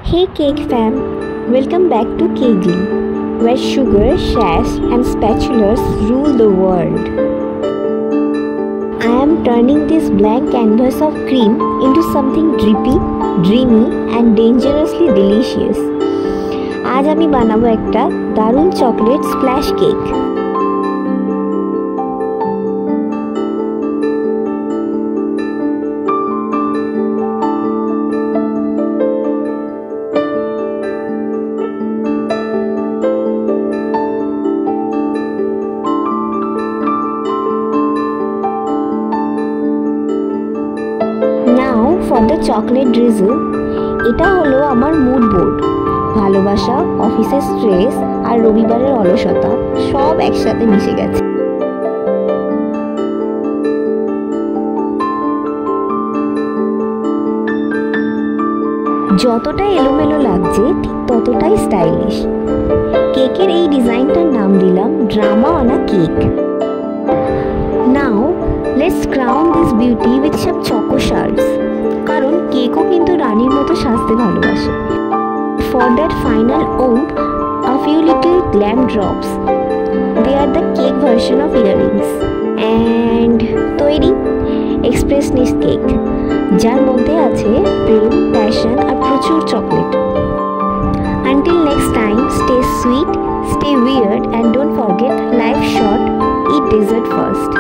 Hey cake fam, welcome back to Kegly, where sugar, sass and spatulas rule the world. I am turning this blank canvas of cream into something drippy, dreamy and dangerously delicious. আজ আমি বানাবো একটা দারুণ chocolate splash cake. For the chocolate drizzle, এটা হলো আমার mood board. ভালোবাসা, অফিসের স্ট্রেস আর রবিবারের অলসতা সব একসাথে মিশে গেছে। যতটা এলোমেলো লাগছে ঠিক ততটাই স্টাইলিশ। কেকের এই ডিজাইনটার নাম দিলাম drama on a cake. Now let's crown this beauty with some choco shards. কারণ কেকও কিন্তু রানীর মতো সাজতে ভালোবাসে। For that final oomph, a few little glam drops. They are the cake version of earrings. And তৈরি এক্সপ্রেসনিস কেক, যার মধ্যে আছে প্রেম, প্যাশন আর প্রচুর chocolate. Until next time, stay sweet, stay weird and don't forget, life short, eat dessert first.